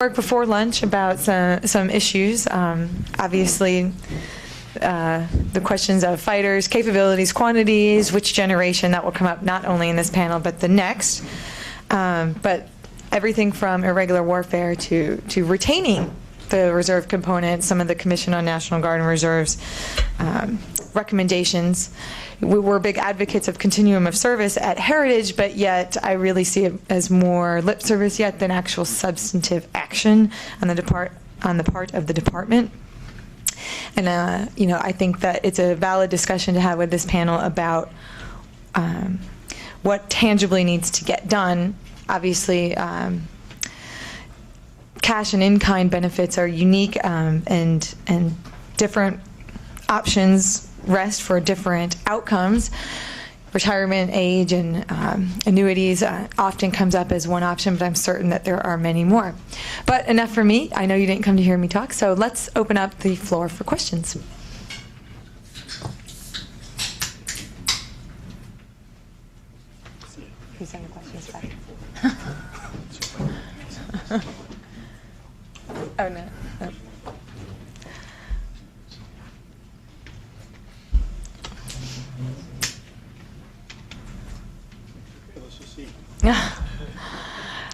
Work before lunch about some issues. Obviously, the questions of fighters, capabilities, quantities, which generation, that will come up not only in this panel but the next. But everything from irregular warfare to retaining the reserve component, some of the Commission on National Guard and Reserves recommendations. We're big advocates of continuum of service at Heritage, but yet I really see it as more lip service yet than actual substantive action on the part of the department. And I think that it's a valid discussion to have with this panel about what tangibly needs to get done. Obviously, cash and in-kind benefits are unique, and different options rest for different outcomes. Retirement age and annuities often comes up as one option, but I'm certain that there are many more. But enough for me. I know you didn't come to hear me talk, so let's open up the floor for questions. Who's sending questions back? Oh, no. Oh.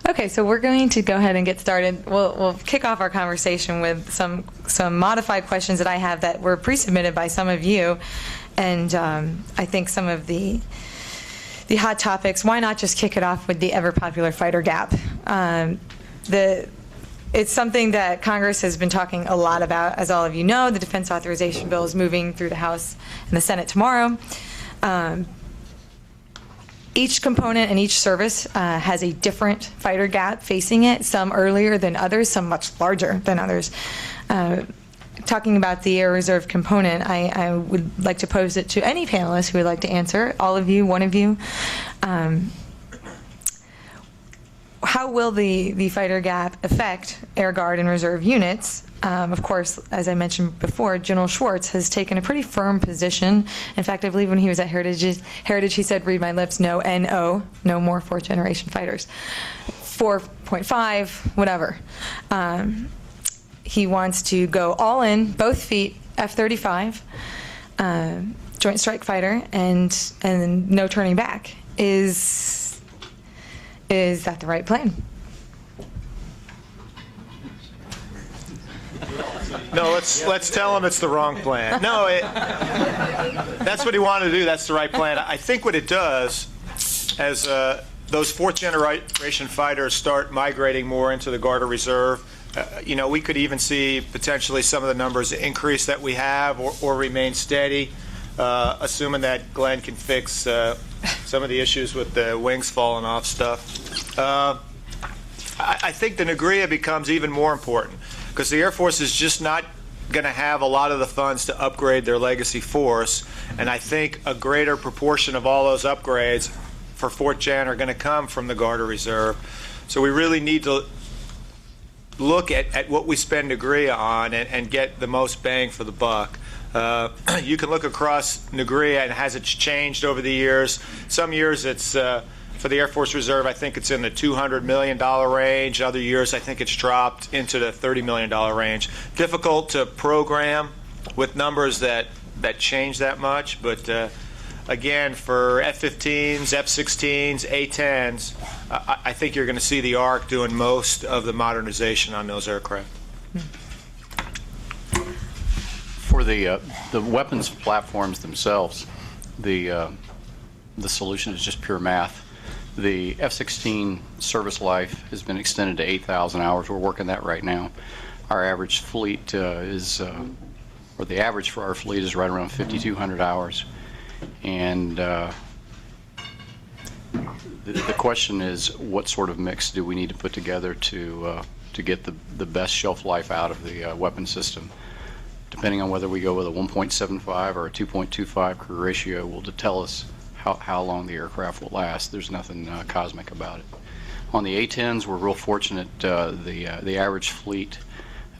Okay, so we're going to go ahead and get started. We'll kick off our conversation with some modified questions that I have that were pre-submitted by some of you, and I think some of the hot topics. Why not just kick it off with the ever-popular fighter gap? It's something that Congress has been talking a lot about. As all of you know, the Defense Authorization Bill is moving through the House and the Senate tomorrow. Each component and each service has a different fighter gap facing it, some earlier than others, some much larger than others. Talking about the Air Reserve component, I would like to pose it to any panelist who would like to answer, all of you, one of you. How will the fighter gap affect Air Guard and Reserve units? Of course, as I mentioned before, General Schwartz has taken a pretty firm position. In fact, I believe when he was at Heritage, he said, read my lips, no NO, no more fourth-generation fighters. 4.5, whatever. He wants to go all in, both feet, F-35, Joint Strike Fighter, and no turning back. Is that the right plan? No, let's tell him it's the wrong plan. No, that's what he wanted to do. That's the right plan. I think what it does, as those fourth-generation fighters start migrating more into the Guard or Reserve, we could even see potentially some of the numbers increase that we have or remain steady, assuming that Glenn can fix some of the issues with the wings falling off stuff. I think the Negria becomes even more important because the Air Force is just not going to have a lot of the funds to upgrade their legacy force, and I think a greater proportion of all those upgrades for fourth gen are going to come from the Guard or Reserve. So we really need to look at what we spend Negria on and get the most bang for the buck. You can look across Negria and has it changed over the years. Some years it's for the Air Force Reserve, I think it's in the $200 million range. Other years, I think it's dropped into the $30 million range. Difficult to program with numbers that change that much, but again, for F-15s, F-16s, A-10s, I think you're going to see the ARC doing most of the modernization on those aircraft. For the weapons platforms themselves, the solution is just pure math. The F-16 service life has been extended to 8,000 hours. We're working that right now. Our average fleet or the average for our fleet is right around 5,200 hours. And the question is, what sort of mix do we need to put together to get the best shelf life out of the weapon system? Depending on whether we go with a 1.75 or a 2.25 crew ratio will tell us how long the aircraft will last. There's nothing cosmic about it. On the A-10s, we're real fortunate. The average fleet,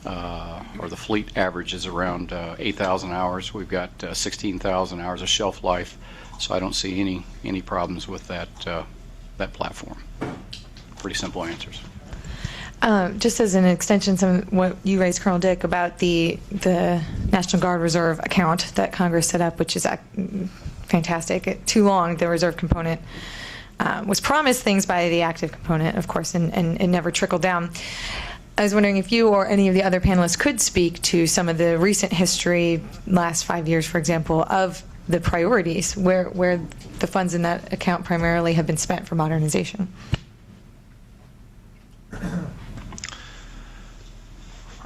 or the fleet average, is around 8,000 hours. We've got 16,000 hours of shelf life, so I don't see any problems with that platform. Pretty simple answers. Just as an extension, some of what you raised, Colonel Dick, about the National Guard Reserve account that Congress set up, which is fantastic. Too long, the reserve component was promised things by the active component, of course, and it never trickled down. I was wondering if you or any of the other panelists could speak to some of the recent history, last 5 years, for example, of the priorities, where the funds in that account primarily have been spent for modernization.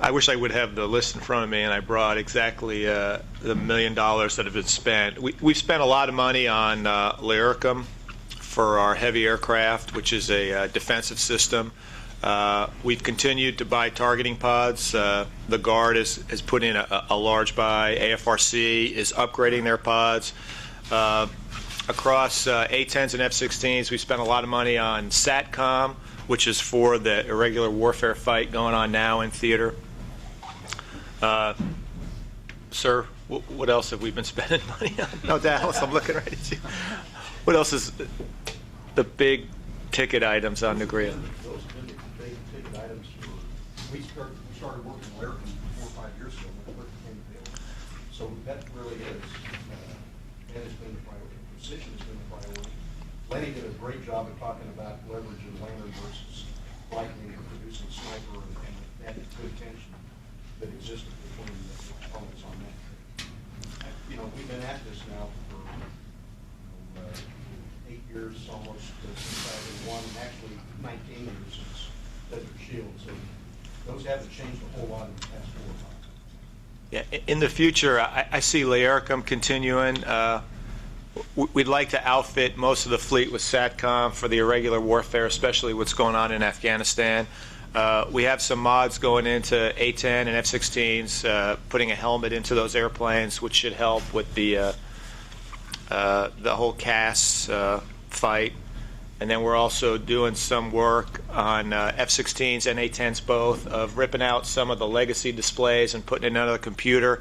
I wish I would have the list in front of me, and I brought exactly the $1 million that have been spent. We've spent a lot of money on LAIRCM for our heavy aircraft, which is a defensive system. We've continued to buy targeting pods. The Guard has put in a large buy. AFRC is upgrading their pods. Across A-10s and F-16s, we spent a lot of money on SATCOM, which is for the irregular warfare fight going on now in theater. Sir, what else have we been spending money on? No, Dallas, I'm looking right at you. What else is the big ticket items on Negria? Those big ticket items we started working on LAIRCM 4 or 5 years ago when it became available. So that really is, and it's been the priority. Precision has been the priority. Lenny did a great job of talking about leveraging Leonard versus lightning and producing sniper and that good tension that existed between the components on that. We've been at this now for 8 years almost since I was one, actually 19 years since Desert Shield. So those haven't changed a whole lot in the past 4 or 5. Yeah, in the future, I see LAIRCM continuing. We'd like to outfit most of the fleet with SATCOM for the irregular warfare, especially what's going on in Afghanistan. We have some mods going into A-10 and F-16s, putting a helmet into those airplanes, which should help with the whole CAS fight. And then we're also doing some work on F-16s and A-10s both, of ripping out some of the legacy displays and putting it in another computer,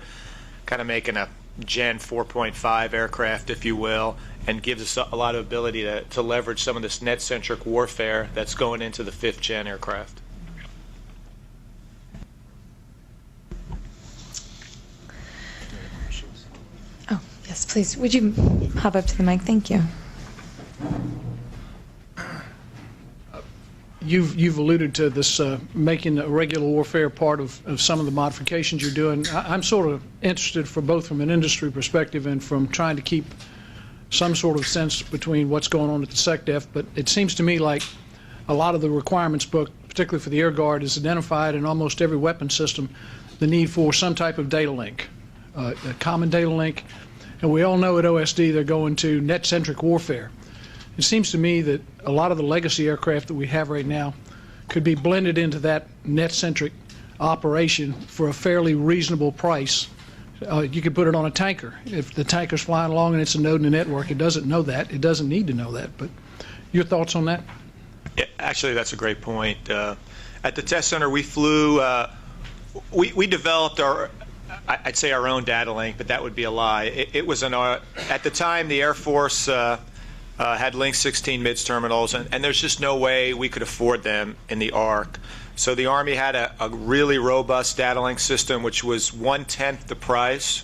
kind of making a Gen 4.5 aircraft, if you will, and gives us a lot of ability to leverage some of this net-centric warfare that's going into the 5th gen aircraft. Oh, yes, please. Would you hop up to the mic? Thank you. You've alluded to this making irregular warfare part of some of the modifications you're doing. I'm sort of interested both from an industry perspective and from trying to keep some sort of sense between what's going on at the SecDef, but it seems to me like a lot of the requirements book, particularly for the Air Guard, is identified in almost every weapon system the need for some type of data link, a common data link. And we all know at OSD they're going to net-centric warfare. It seems to me that a lot of the legacy aircraft that we have right now could be blended into that net-centric operation for a fairly reasonable price. You could put it on a tanker. If the tanker's flying along and it's a node in the network, it doesn't know that. It doesn't need to know that. But your thoughts on that? Yeah, actually, that's a great point. At the test center, we flew, we developed I'd say our own data link, but that would be a lie. It was at the time, the Air Force had Link 16 MIDS terminals, and there's just no way we could afford them in the ARC. So the Army had a really robust data link system, which was 1/10 the price,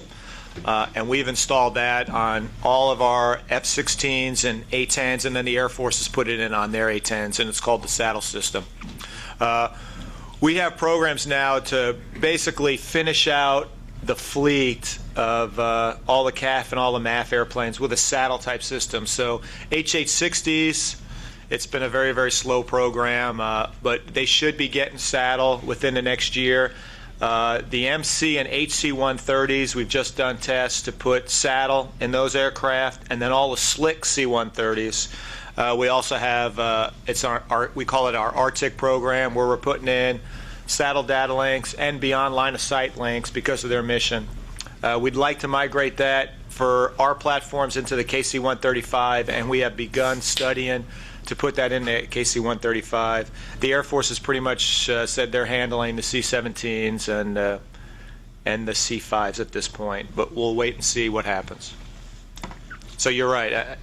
and we've installed that on all of our F-16s and A-10s, and then the Air Force has put it in on their A-10s, and it's called the saddle system. We have programs now to basically finish out the fleet of all the CAF and all the MAF airplanes with a saddle type system. So H-860s, it's been a very, very slow program, but they should be getting saddle within the next year. The MC and HC-130s, we've just done tests to put saddle in those aircraft, and then all the slick C-130s. We also have, we call it our Arctic program, where we're putting in saddle data links and beyond line of sight links because of their mission. We'd like to migrate that for our platforms into the KC-135, and we have begun studying to put that in the KC-135. The Air Force has pretty much said they're handling the C-17s and the C-5s at this point, but we'll wait and see what happens. So you're right,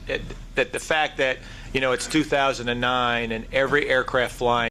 that the fact that it's 2009 and every aircraft flying